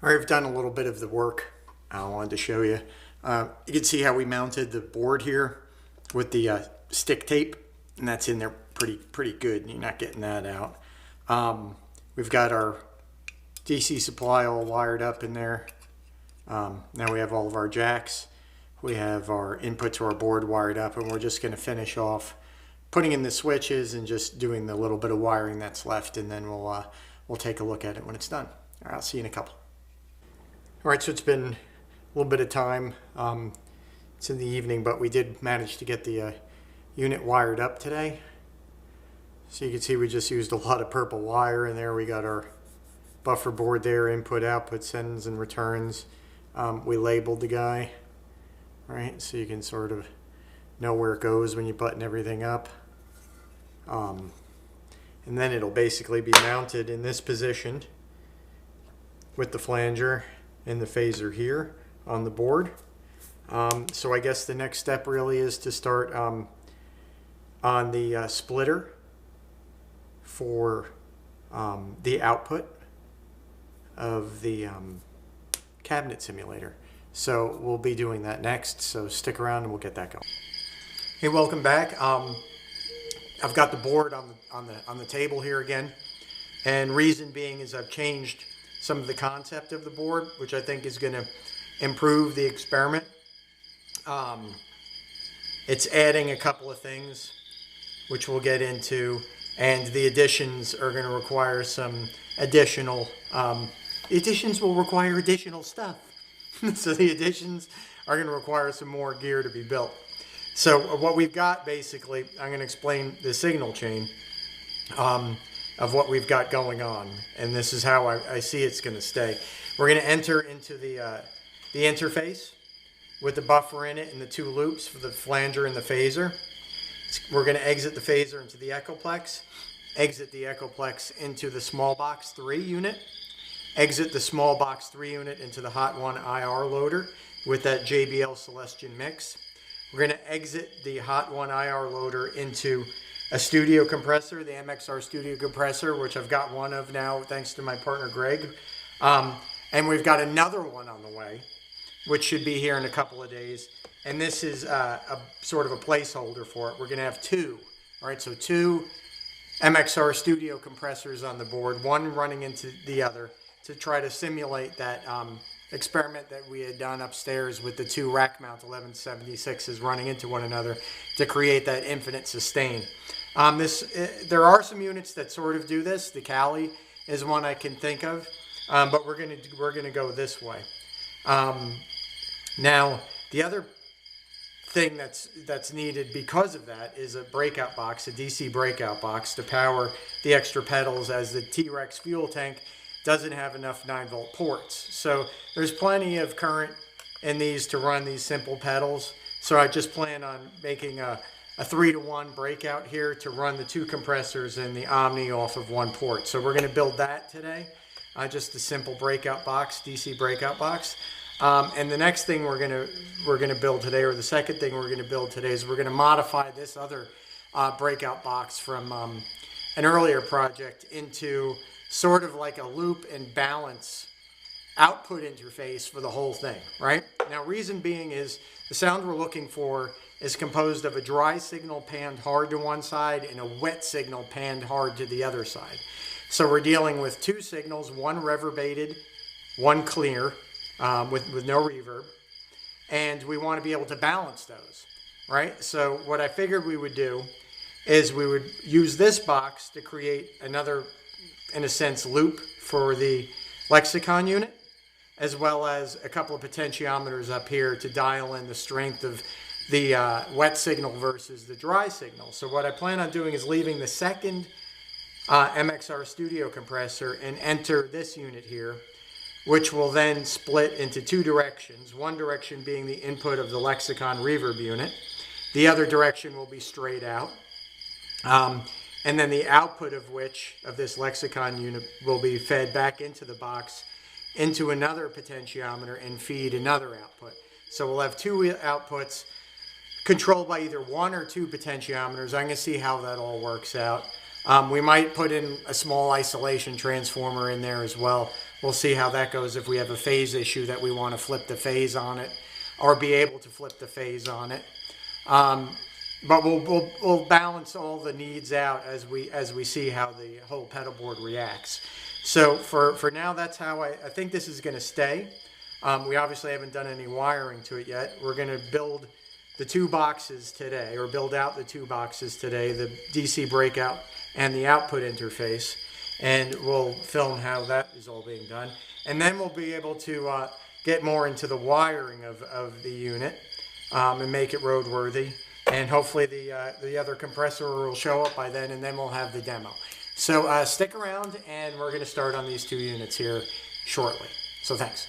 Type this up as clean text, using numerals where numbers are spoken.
All right, I've done a little bit of the work. I wanted to show you. You can see how we mounted the board here with the stick tape, and that's in there pretty good. You're not getting that out. We've got our DC supply all wired up in there. Now we have all of our jacks. We have our input to our board wired up, and we're just going to finish off putting in the switches and just doing the little bit of wiring that's left, and then we'll take a look at it when it's done. All right, I'll see you in a couple. All right, so it's been a little bit of time. It's in the evening, but we did manage to get the unit wired up today. So you can see we just used a lot of purple wire in there. We got our buffer board there, input, output, sends and returns. We labeled the guy, right? So you can sort of know where it goes when you button everything up. And then it'll basically be mounted in this position with the flanger and the phaser here on the board. So I guess the next step really is to start on the splitter for the output of the cabinet simulator. So we'll be doing that next, so stick around and we'll get that going. Hey, welcome back. I've got the board on the table here again, and reason being is I've changed some of the concept of the board, which I think is going to improve the experiment. It's adding a couple of things, which we'll get into, and the additions are going to require some additional, additions will require additional stuff. So the additions are going to require some more gear to be built. So what we've got basically, I'm going to explain the signal chain of what we've got going on, and this is how I see it's going to stay. We're going to enter into the interface with the buffer in it and the two loops for the flanger and the phaser. We're going to exit the phaser into the Echoplex, exit the Echoplex into the small box 3 unit, exit the small box 3 unit into the Hot One IR loader with that JBL Celestion mix. We're going to exit the Hot One IR loader into a studio compressor, the MXR studio compressor, which I've got one of now thanks to my partner Greg. And we've got another one on the way, which should be here in a couple of days. And this is a sort of a placeholder for it. We're going to have two. All right, so two MXR studio compressors on the board, one running into the other to try to simulate that experiment that we had done upstairs with the two rack mount 1176s running into one another to create that infinite sustain. There are some units that sort of do this. The Cali is one I can think of, but we're gonna go this way. Now the other thing that's needed because of that is a breakout box, a DC breakout box to power the extra pedals, as the T-Rex fuel tank doesn't have enough 9-volt ports. So there's plenty of current in these to run these simple pedals. So I just plan on making a 3-to-1 breakout here to run the two compressors and the Omni off of one port. So we're going to build that today, just a simple breakout box, DC breakout box. And the next thing we're gonna build today, or the second thing we're gonna build today, is we're gonna modify this other breakout box from an earlier project into sort of like a loop and balance output interface for the whole thing, right? Now, reason being is the sound we're looking for is composed of a dry signal panned hard to one side and a wet signal panned hard to the other side. So we're dealing with two signals, one reverberated, one clear, with no reverb, and we want to be able to balance those, right? So what I figured we would do is we would use this box to create another, in a sense, loop for the lexicon unit, as well as a couple of potentiometers up here to dial in the strength of the wet signal versus the dry signal. So what I plan on doing is leaving the second MXR studio compressor and enter this unit here, which will then split into two directions. One direction being the input of the lexicon reverb unit. The other direction will be straight out. And then the output of this lexicon unit will be fed back into the box, into another potentiometer, and feed another output. So we'll have two outputs controlled by either one or two potentiometers. I'm going to see how that all works out. We might put in a small isolation transformer in there as well. We'll see how that goes if we have a phase issue that we want to flip the phase on it or be able to flip the phase on it. But we'll balance all the needs out as we see how the whole pedal board reacts. So for now, that's how I think this is going to stay. We obviously haven't done any wiring to it yet. We're going to build the two boxes today, or build out the two boxes today, the DC breakout and the output interface, and we'll film how that is all being done. And then we'll be able to get more into the wiring of the unit and make it roadworthy. And hopefully the other compressor will show up by then, and then we'll have the demo. So stick around, and we're going to start on these two units here shortly. So thanks.